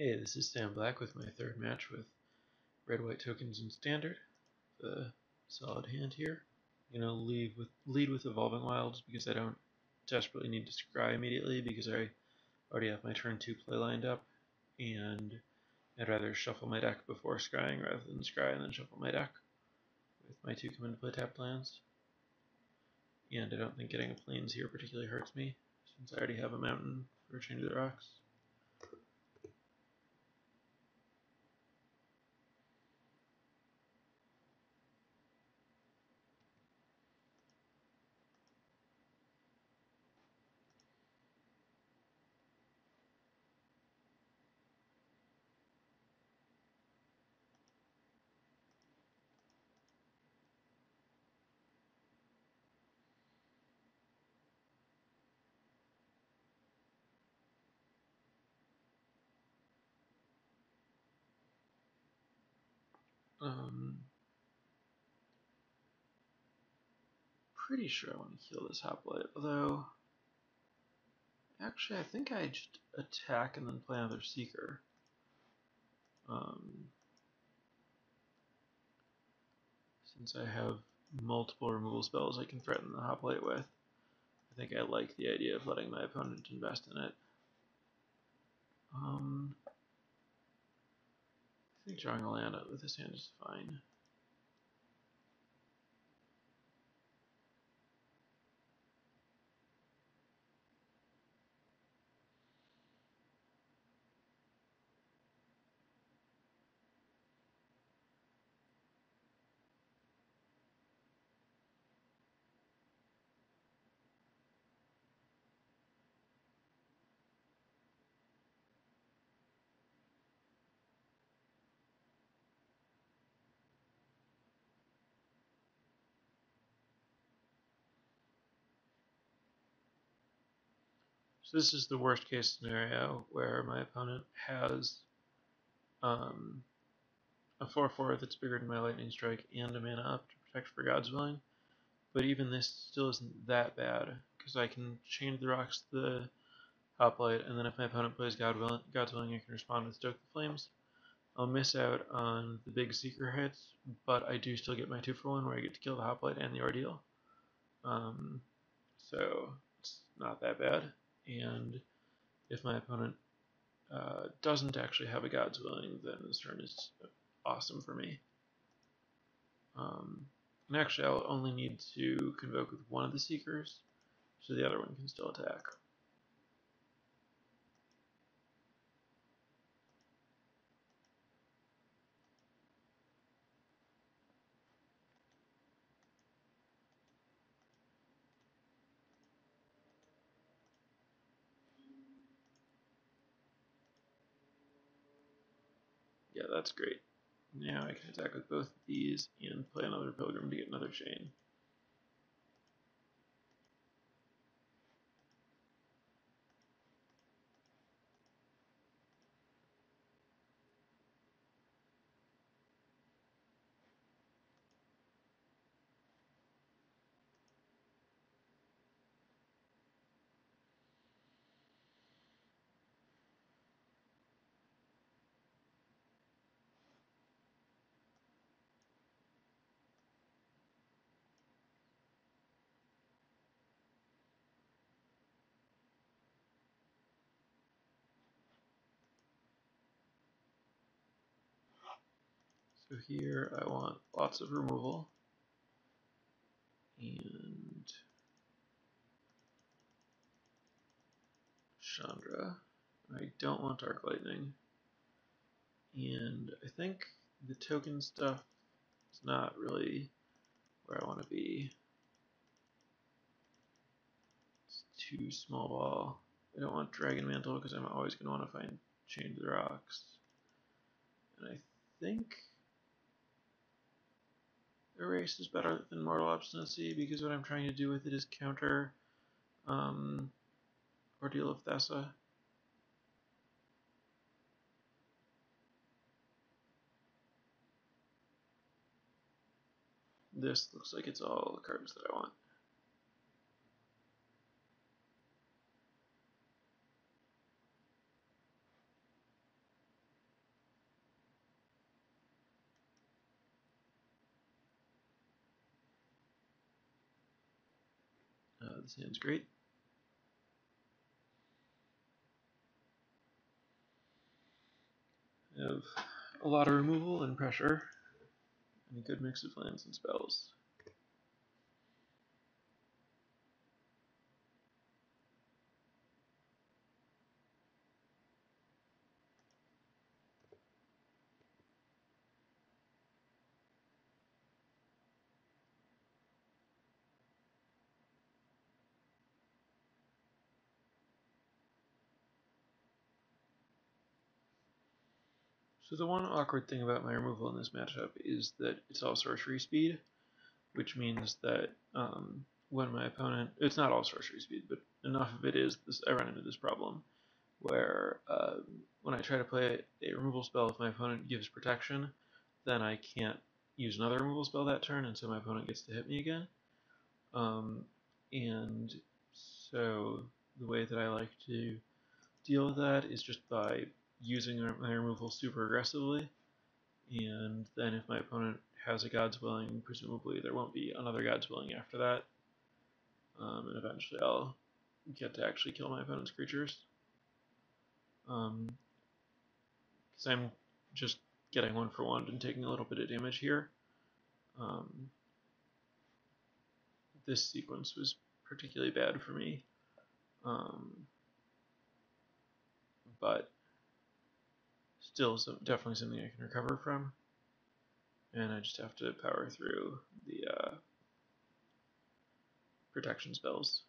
Hey, this is Sam Black with my third match with red-white tokens in Standard. The solid hand here. I'm gonna lead with Evolving Wilds because I don't desperately need to scry immediately because I already have my turn 2 play lined up, and I'd rather shuffle my deck before scrying rather than scry and then shuffle my deck with my 2 come into play tapped lands. And I don't think getting a plains here particularly hurts me since I already have a mountain for Change of the Rocks. Pretty sure I want to heal this hoplite, although actually I think I just attack and then play another Seeker. Since I have multiple removal spells I can threaten the hoplite with, I think I like the idea of letting my opponent invest in it. I think drawing a land out with this hand is fine. So this is the worst case scenario where my opponent has a 4/4 that's bigger than my lightning strike and a mana up to protect for God's Willing. But even this still isn't that bad because I can change the rocks to the hoplite, and then if my opponent plays God's Willing, I can respond with Stoke the Flames. I'll miss out on the big Seeker hits, but I do still get my 2-for-1 where I get to kill the hoplite and the Ordeal. So it's not that bad. And if my opponent doesn't actually have a God's Willing, then this turn is awesome for me. And actually, I'll only need to convoke with one of the Seekers, so the other one can still attack. Yeah, that's great. Now I can attack with both of these and play another Pilgrim to get another chain. So here I want lots of removal, and Chandra. I don't want Dark Lightning, and I think the token stuff is not really where I want to be. It's too small ball. I don't want Dragon Mantle because I'm always going to want to find Change the Rocks. And I think Erase is better than Mortal Obstinacy because what I'm trying to do with it is counter Ordeal of Thassa. This looks like it's all the cards that I want. This hand's great. I have a lot of removal and pressure, and a good mix of lands and spells. So the one awkward thing about my removal in this matchup is that it's all sorcery speed, which means that when my opponent, it's not all sorcery speed, but enough of it is, I run into this problem where when I try to play a removal spell, if my opponent gives protection, then I can't use another removal spell that turn, and so my opponent gets to hit me again. And so the way that I like to deal with that is just by using my removal super aggressively, and then if my opponent has a God's Willing, presumably there won't be another God's Willing after that, and eventually I'll get to actually kill my opponent's creatures. Because I'm just getting 1-for-1 and taking a little bit of damage here. This sequence was particularly bad for me, but still definitely something I can recover from, and I just have to power through the protection spells.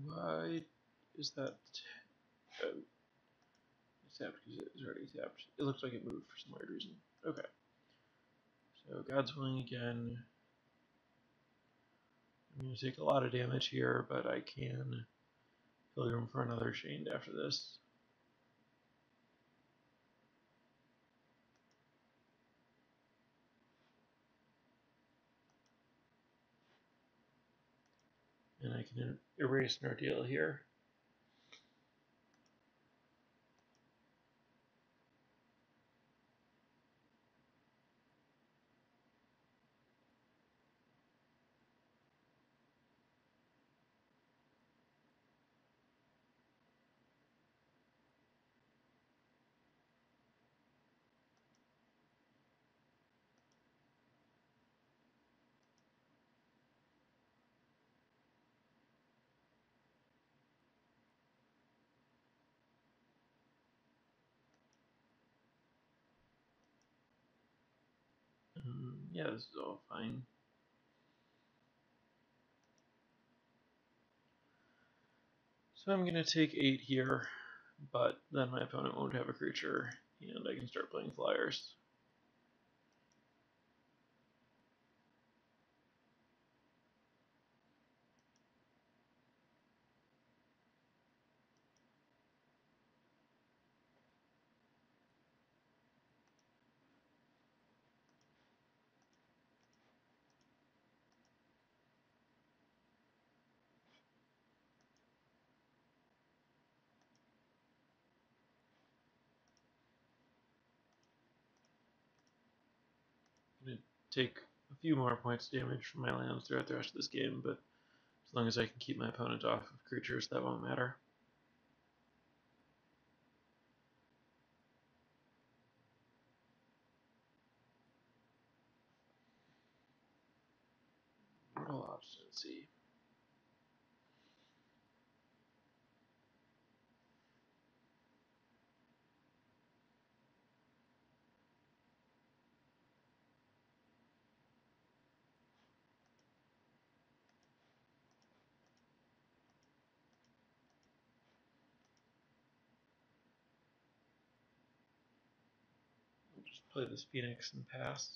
Why is that tapped? Because it was already tapped. It looks like it moved for some weird reason. Okay. So God's Willing again. I'm going to take a lot of damage here, but I can Pilgrim for another Chained after this. And I can erase an ordeal here. Yeah, this is all fine. So I'm going to take 8 here, but then my opponent won't have a creature, and I can start playing flyers. I'm going to take a few more points damage from my lands throughout the rest of this game, but as long as I can keep my opponent off of creatures, that won't matter. Mortal Obstinacy. I'll just play this Phoenix and pass.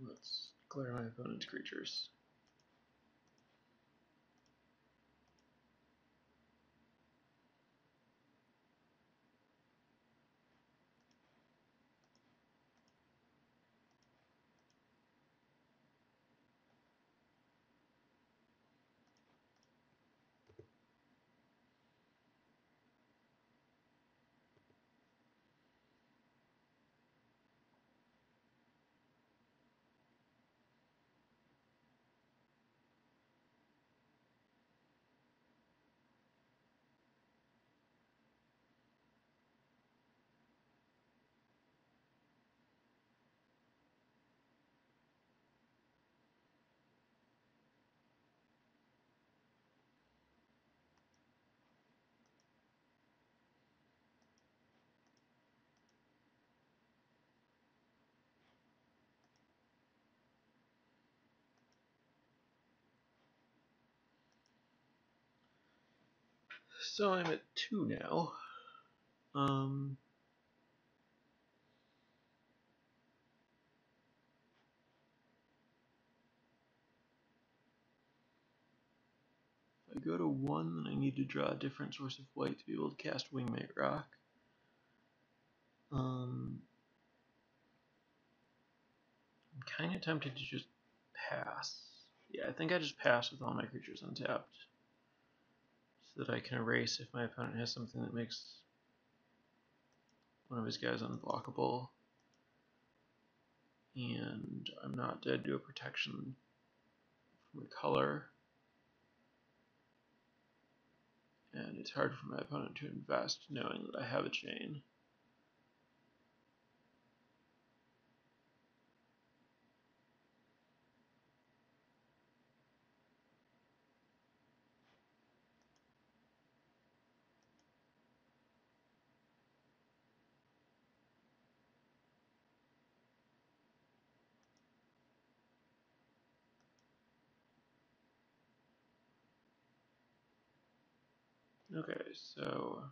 Let's clear my opponent's creatures. So I'm at 2 now. If I go to 1, then I need to draw a different source of white to be able to cast Wingmate Rock. I'm kind of tempted to just pass. Yeah, I think I just pass with all my creatures untapped, so that I can erase if my opponent has something that makes one of his guys unblockable. And I'm not dead to a protection from a color. And it's hard for my opponent to invest knowing that I have a chain. Okay, so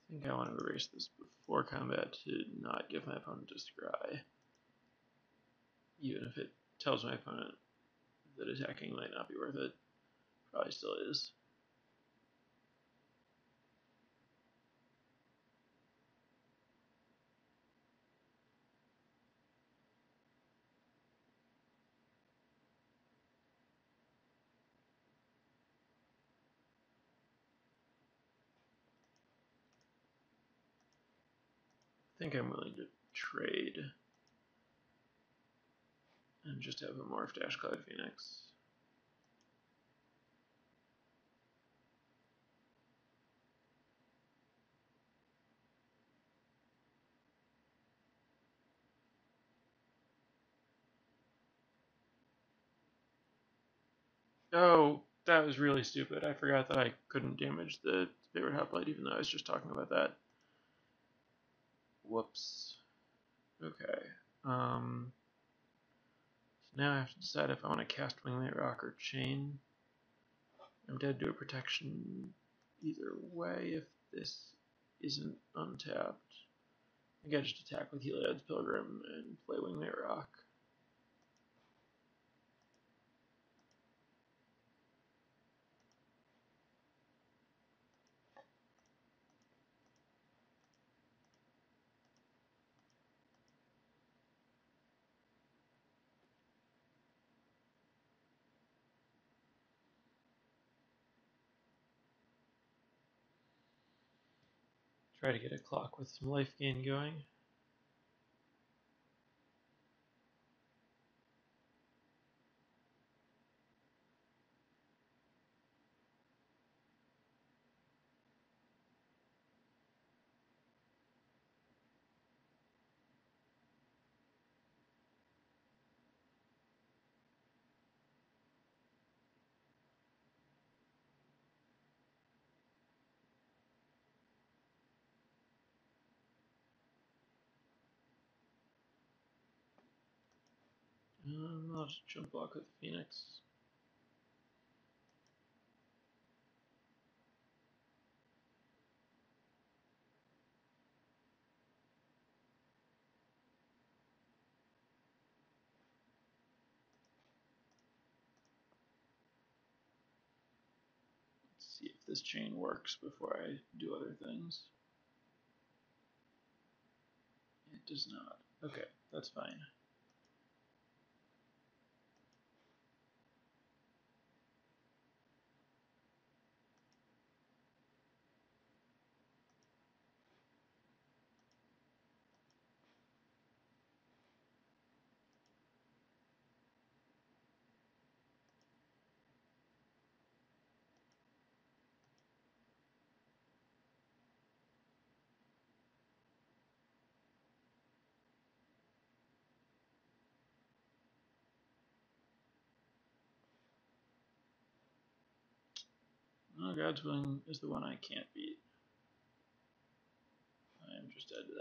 I think I want to erase this before combat to not give my opponent a scry. Even if it tells my opponent that attacking might not be worth it, probably still is. I think I'm willing to trade and just have a morphed Ashcloud Phoenix. Oh, that was really stupid. I forgot that I couldn't damage the favorite hoplite even though I was just talking about that. Whoops. Okay. So now I have to decide if I want to cast Wingmate Rock or Chain. I'm dead to a protection either way if this isn't untapped. I think I just attack with Heliod's Pilgrim and play Wingmate Rock. Try to get a clock with some life gain going. I'll just jump block with Phoenix. this chain works before I do other things. It does not. Okay, that's fine. Oh, God's Willing is the one I can't beat. I am just dead to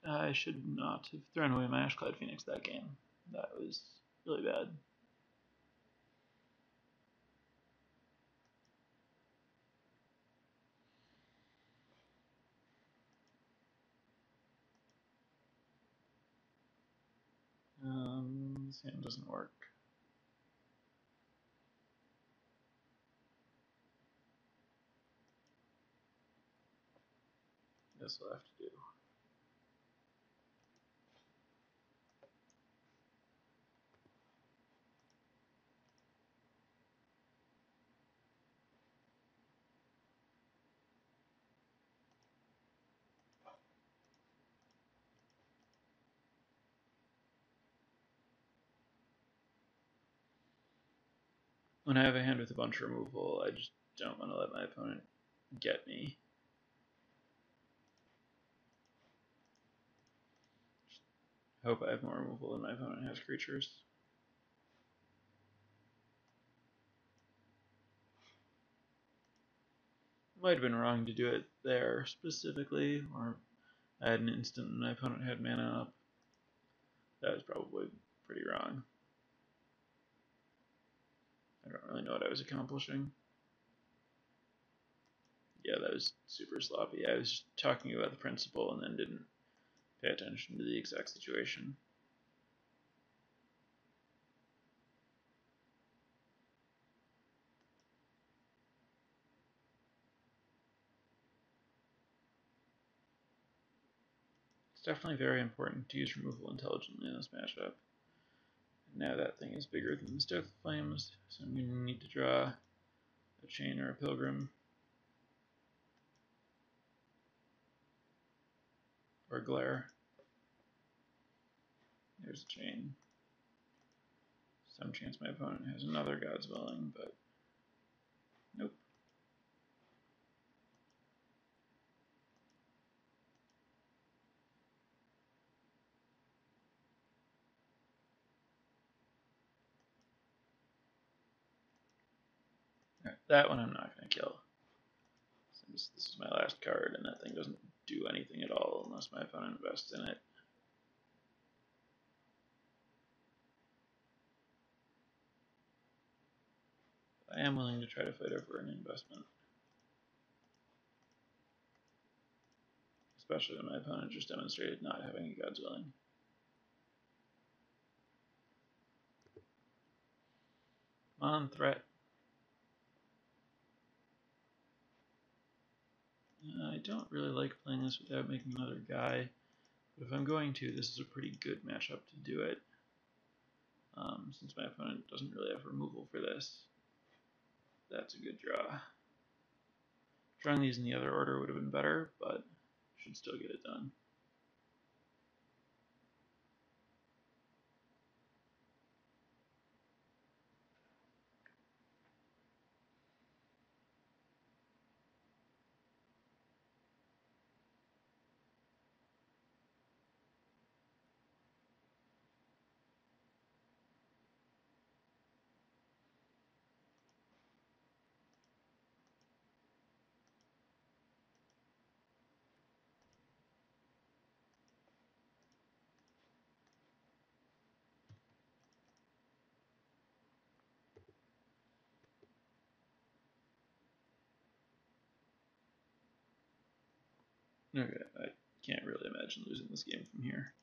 that. I should not have thrown away my Ashcloud Phoenix that game. That was really bad. This hand doesn't work. Guess we'll have to do. When I have a hand with a bunch of removal, I just don't want to let my opponent get me. Just hope I have more removal than my opponent has creatures. Might have been wrong to do it there specifically, or I had an instant and my opponent had mana up. That was probably pretty wrong. I don't really know what I was accomplishing. Yeah, that was super sloppy. I was just talking about the principle and then didn't pay attention to the exact situation. It's definitely very important to use removal intelligently in this matchup. Now that thing is bigger than the Stoke Flames, so I'm going to need to draw a chain or a pilgrim. Or glare. There's a chain. Some chance my opponent has another God's Willing, but nope. Right, that one I'm not going to kill. Since this is my last card, and that thing doesn't do anything at all unless my opponent invests in it. I am willing to try to fight over an investment. Especially when my opponent just demonstrated not having a God's Willing. On threat. I don't really like playing this without making another guy, but if I'm going to, this is a pretty good matchup to do it. Since my opponent doesn't really have removal for this, that's a good draw. Drawing these in the other order would have been better, but should still get it done. Okay, I can't really imagine losing this game from here.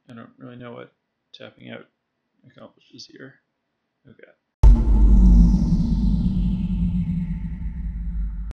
I don't really know what tapping out accomplishes here. Okay.